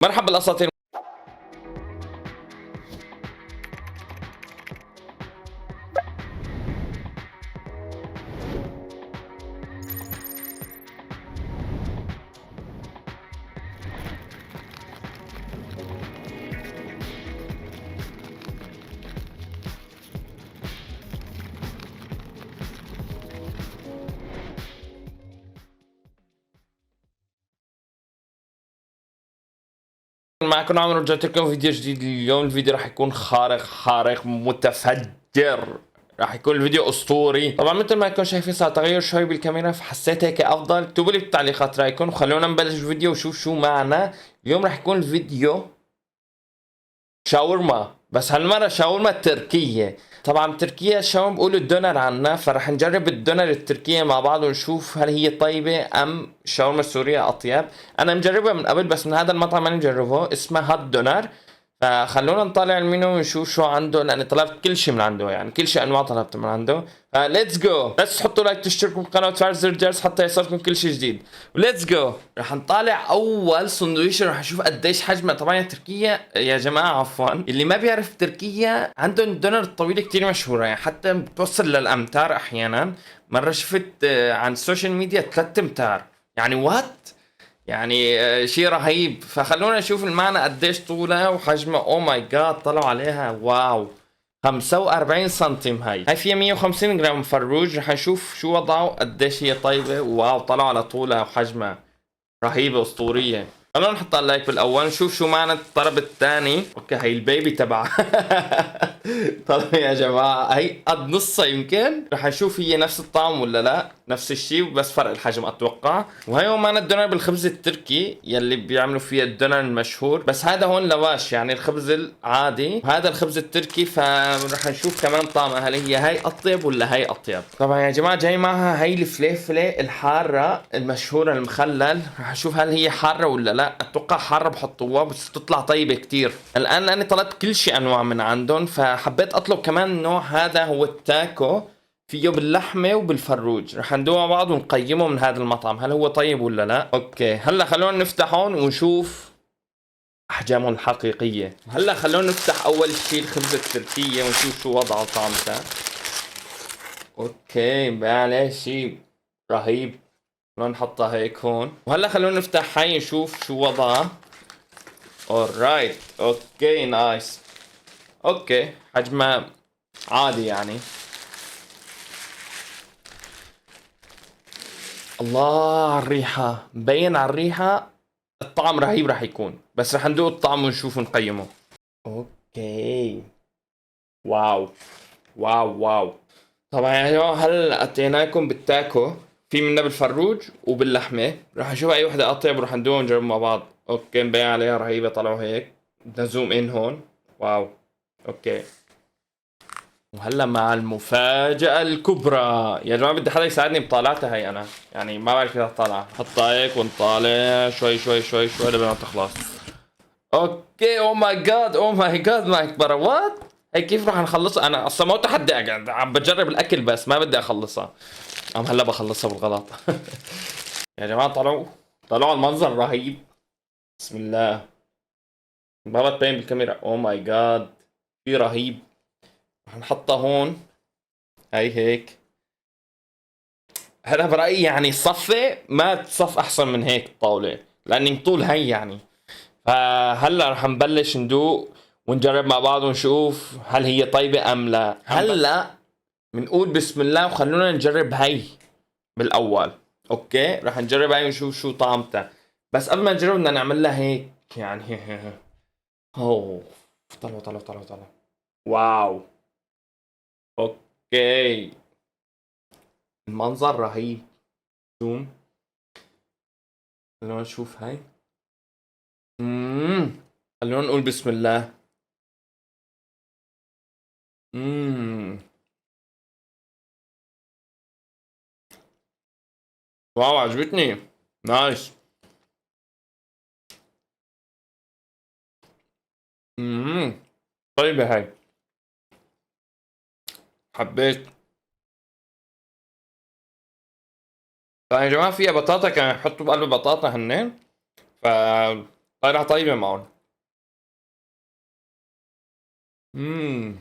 مرحبا بالاساطير. معكم عمر، رجعت لكم فيديو جديد. اليوم الفيديو راح يكون خارق متفجر. راح يكون الفيديو اسطوري. طبعا مثل ما انكم شايفين صار تغير شوي بالكاميرا، فحسيت هيك افضل. اكتبوا لي بالتعليقات رايكم وخلونا نبلش الفيديو وشوف شو معنا. اليوم راح يكون الفيديو شاورما، بس هالمرة شاورما تركية. طبعا تركيا الشاورما بيقولوا الدونر عنا، فرح نجرب الدونر التركية مع بعض ونشوف هل هي طيبة ام الشاورما السورية اطيب. انا مجربها من قبل بس من هذا المطعم انا مجربه، اسمه هات دونر. فخلونا نطالع المنيو ونشوف شو عنده، لاني طلبت كل شيء من عنده، يعني كل شيء انواع طلبته من عنده. ليتس جو، بس تحطوا لايك، تشتركوا بالقناه وتفعلوا زر الجرس حتى يصلكم كل شيء جديد. وليتس جو. رح نطالع اول سندويشه، رح نشوف قديش حجمه. طبعا تركيا يا جماعه، عفوا، اللي ما بيعرف تركيا عندهم الدونر الطويله كتير مشهوره، يعني حتى بتوصل للامتار احيانا. مره شفت عن السوشيال ميديا 3 امتار، يعني وات، يعني شيء رهيب. فخلونا نشوف المعنى قديش طولها وحجمها. او ماي جاد، طلعوا عليها واو، 45 سنتيم. هاي فيها 150 جرام فروج. رح نشوف شو وضعه، قديش هي طيبة. واو، طلعوا على طولها وحجمها، رهيبة اسطورية. خلونا نحط اللايك بالاول، نشوف شو معنى الطلب الثاني. اوكي، هي البيبي تبع طلب يا جماعة، هي قد نصها يمكن. رح نشوف هي نفس الطعم ولا لا، نفس الشيء بس فرق الحجم اتوقع. وهي هو معنى الدونر بالخبز التركي يلي بيعملوا فيه الدونر المشهور، بس هذا هون لواش، يعني الخبز العادي وهذا الخبز التركي. فرح نشوف كمان طعمها، هل هي اطيب ولا هي اطيب. طبعا يا جماعة جاي معها هي الفليفلة الحارة المشهورة المخلل. رح نشوف هل هي حارة ولا لا. اتوقع حارة بحطوها بس تطلع طيبة كتير. الان انا طلبت كل شيء انواع من عندهم، فحبيت اطلب كمان النوع هذا، هو التاكو، فيه باللحمة وبالفروج. رح ندوق مع بعض ونقيمه من هذا المطعم هل هو طيب ولا لا. اوكي، هلا خلونا نفتحهم ونشوف احجامهم الحقيقية. هلا خلونا نفتح اول شيء الخبزة التركية ونشوف شو وضعه وطعمته. اوكي، بقى عليه شيء رهيب. خلونا نحطها هيك هون، وهلا خلونا نفتح هاي نشوف شو وضعها. اورايت، اوكي نايس. اوكي، حجمها عادي يعني. الله على الريحة، مبين على الريحة. الطعم رهيب راح يكون، بس راح ندوق الطعم ونشوف ونقيمه. اوكي، واو واو. طبعا يا جماعة هلا اتيناكم بالتاكو، في منا بالفروج وباللحمة. راح نشوف اي وحدة اطيب وراح ندوق ونجرب مع بعض. اوكي، مبين عليها رهيبة. طلعوا هيك، بدنا زوم ان هون. واو. اوكي، وهلا مع المفاجأة الكبرى. يا جماعة بدي حدا يساعدني بطالعتها هي، انا يعني ما بعرف كيف اطالعها. حطها هيك ونطالع شوي شوي شوي شوي لبين ما تخلص. اوكي، او ماي جاد، او ماي جاد، ما اكبر. وات، هي كيف رح نخلصها؟ انا اصلا مو تحدي، قاعد عم بجرب الاكل بس ما بدي اخلصها. هلا بخلصها بالغلط. يا جماعة طلعوا المنظر رهيب. بسم الله، ما بتبين بالكاميرا. او ماي جاد، في رهيب. رح نحطها هون، هي هيك. هذا برأيي يعني صفة ما تصف أحسن من هيك الطاولة، لأني طول هي يعني. فهلا رح نبلش ندوق ونجرب مع بعض ونشوف هل هي طيبة أم لا. هلا بنقول بسم الله وخلونا نجرب هي بالأول. أوكي، رح نجرب هي ونشوف شو طعمتها. بس قبل ما نجرب بدنا نعمل لها هيك يعني. أوه، طلعوا. واو. أوكي، المنظر رهيب. زوم، خلونا نشوف هاي. مم. خلونا نقول بسم الله. مم. واو، عجبتني. نايس. مم. طيبة هاي، حبيت. طيب يا جماعة فيها بطاطا، كانوا يحطوا بقلب بطاطا هنين. ف طلع طيبة معهم. امم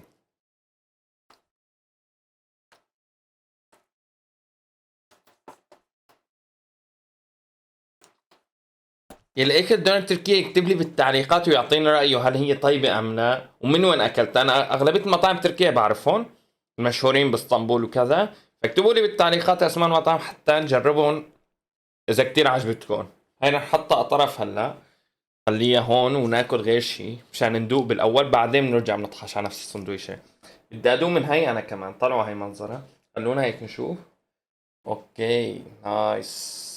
يلي اكل دونة تركيا يكتب لي بالتعليقات ويعطيني رأيه هل هي طيبة ام لا ومن وين اكلتها. انا اغلبية المطاعم التركية بعرفهم المشهورين باسطنبول وكذا، فاكتبوا لي بالتعليقات اسماء المطاعم حتى نجربهم اذا كتير عجبتكم. هاي رح نحطها على طرف هلا، خليها هون وناكل غير شي مشان ندوق بالاول بعدين بنرجع بنطحش على نفس السندويشة. بدي ادوق من هي انا كمان. طلعوا هي منظرها، خلونا هيك نشوف. اوكي نايس.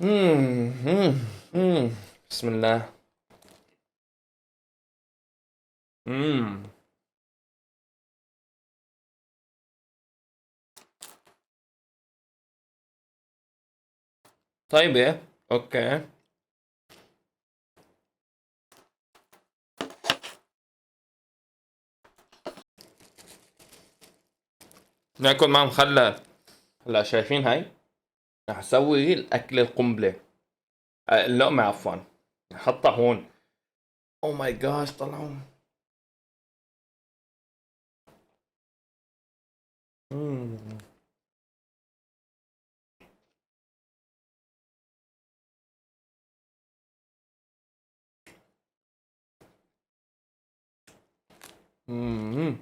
مم. مم. مم. بسم الله. مم. طيبة. اوكي. ناكل مع مخلل. هلا شايفين هاي؟ رح اسوي الاكل القنبلة، اللقمة عفوا، حطها هون. او ماي جاش طلعوا. مم. مم.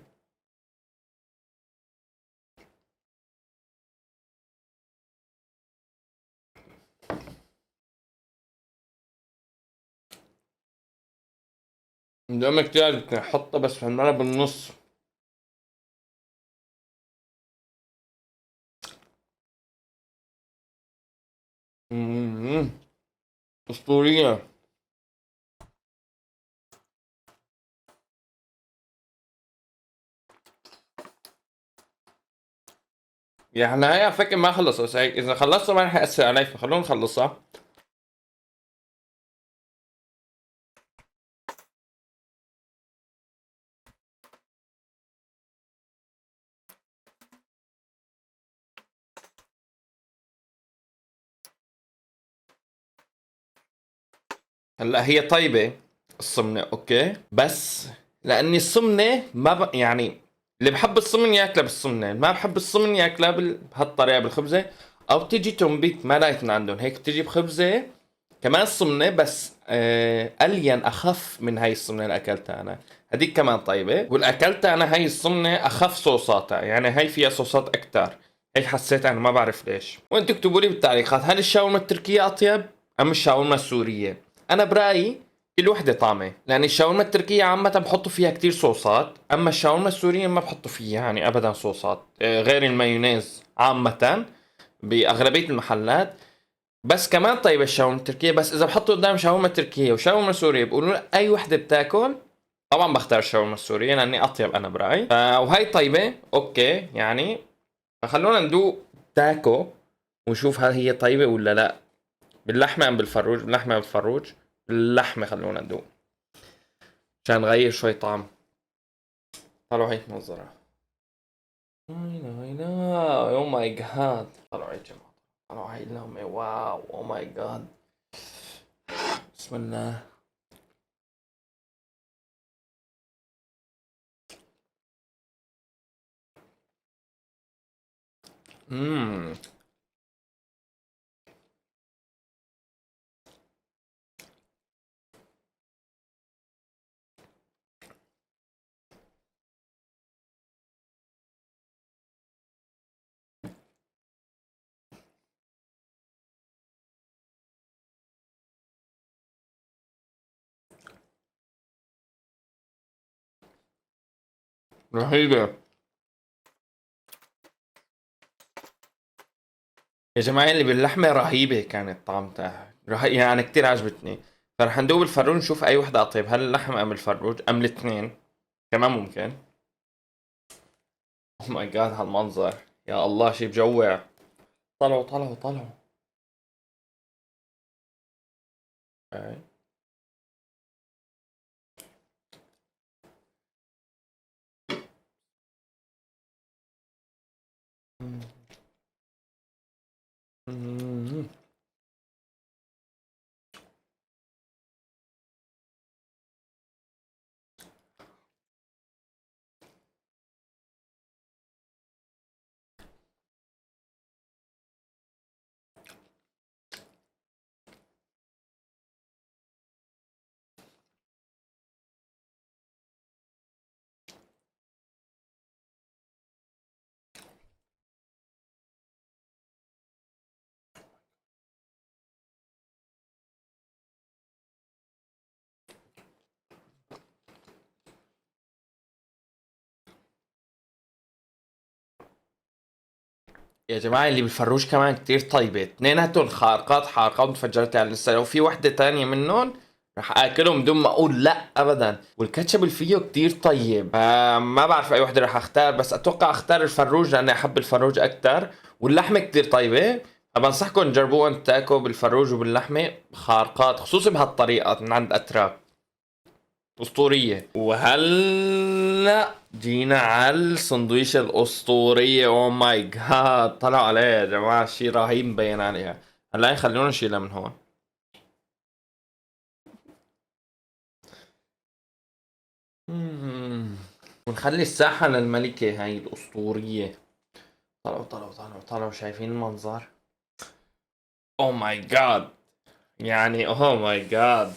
اللقمة كتير حطها بس هالمرة بالنص. مم. اسطورية. يعني هي على فكرة ما خلص، بس هيك إذا خلصنا ما رح يأثر علي، فخلونا نخلصها. هلا هي طيبة الصمنة أوكي، بس لأني الصمنة ما يعني اللي بحب الصمن ياكلها بالصمنة، ما بحب الصمن ياكلها بهالطريقة بالخبزة. أو تيجي تنبيك ما لقيت من عندهم هيك تيجي بخبزة كمان الصمنة، بس ألين أخف من هاي الصمنة اللي أكلتها أنا. هديك كمان طيبة، والأكلتها أنا هاي الصمنة أخف صوصاتها، يعني هاي فيها صوصات أكتر. هيك حسيت أنا، ما بعرف ليش. وأنتوا اكتبوا لي بالتعليقات هل الشاورما التركية أطيب أم الشاورما السورية. أنا برأيي كل وحدة طعمة، لأن الشاورما التركية عامة بحطوا فيها كتير صوصات، أما الشاورما السورية ما بحطوا فيها يعني أبدا صوصات، غير المايونيز عامة بأغلبية المحلات. بس كمان طيب الشاورما التركية، بس إذا بحطوا قدام شاورما تركية وشاورما سورية بيقولوا لي أي وحدة بتاكل، طبعا بختار الشاورما السورية لأني أطيب أنا برأيي. وهي طيبة أوكي يعني. فخلونا ندوق تاكو ونشوف هل هي طيبة ولا لا. باللحمة أم بالفروج؟ باللحمة أم بالفروج؟ باللحمة خلونا ندوق عشان نغير شوي طعم. طلعوا هيك منظرة. هينا او ماي جاد. طلعوا هيك جماعة. طلعوا هاي اللقمة، واو او ماي جاد. بسم الله. مم. رهيبة يا جماعة. اللي باللحمة رهيبة كانت طعمتها يعني كتير عجبتني. فرح ندوب الفروج نشوف أي وحدة أطيب، هل اللحم أم الفروج أم الاثنين كمان ممكن. أوه ماي جاد هالمنظر، يا الله شي بجوع. طلعوا طلعوا طلعوا. أوكي. مم. يا جماعة اللي بالفروج كمان كتير طيبة، اثنيناتهم خارقات حارقات متفجرات، يعني لسه لو في وحدة تانية منهم رح اكلهم بدون ما اقول لا ابدا. والكاتشب اللي فيه كتير طيب، ما بعرف اي وحدة رح اختار، بس اتوقع اختار الفروج لاني احب الفروج اكتر. واللحمة كتير طيبة، فبنصحكم تجربوها تاكلوا بالفروج وباللحمة خارقات، خصوصا بهالطريقة من عند اتراك أسطورية. وهلا جينا على السندويشة الأسطورية. أوه ماي جاد، طلعوا عليها يا جماعة شي رهيب مبين عليها. هلا خلونا نشيلها من هون. مم. ونخلي الساحة للملكة هاي الأسطورية. طلعوا طلعوا طلعوا طلعوا، شايفين المنظر؟ أوه ماي جاد، يعني أوه ماي جاد.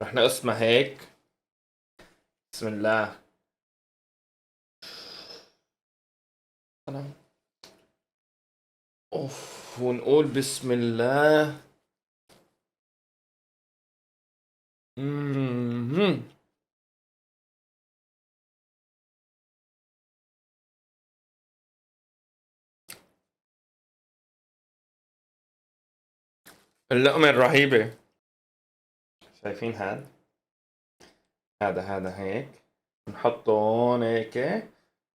رح نقسمها هيك. بسم الله. طلعوا. أوف، ونقول بسم الله. مم. اللقمة الرهيبة. شايفين هذا هيك، نحطه هون هيك.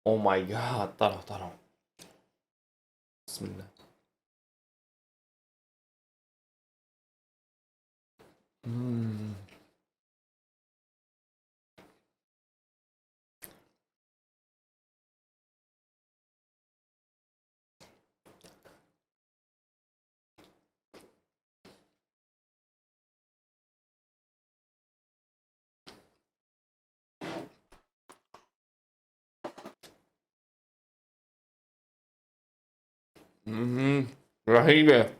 او ماي جاد، طلعوا طلعوا. بسم الله. مم. مم. رهيبة.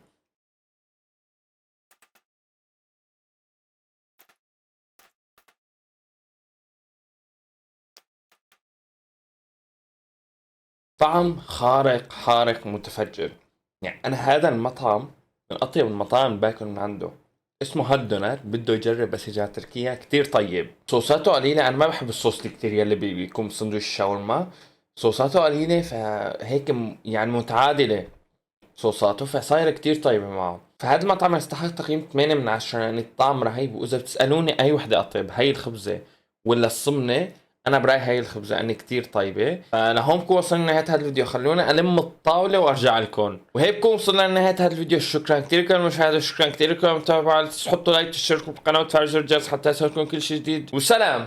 طعم خارق حارق متفجر. يعني انا هذا المطعم من اطيب المطاعم اللي باكل من عنده. اسمه هاد دونات، بده يجرب بس يجي على تركيا. كتير طيب، صوصاته قليلة، انا ما بحب الصوص الكتير يلي بيكون بسندويش الشاورما. صوصاته قليلة فهيك يعني متعادلة صوصاته، فصايرة كتير طيبة معه. فهذا المطعم يستحق تقييم 8 من 10، يعني الطعم رهيب. وإذا بتسألوني أي وحدة أطيب، هاي الخبزة ولا الصمنة، أنا برأيي هاي الخبزة أني كتير طيبة. فلهون بكون وصلنا لنهاية هذا الفيديو، خلونا ألم الطاولة وأرجع لكم. وهيك بكون وصلنا لنهاية هذا الفيديو. شكرا كتير لكم المشاهدة، شكرا كتير لكم المتابعة. تحطوا لايك، تشتركوا بالقناة وتفعلوا زر الجرس حتى يصلكم كل شيء جديد. وسلام.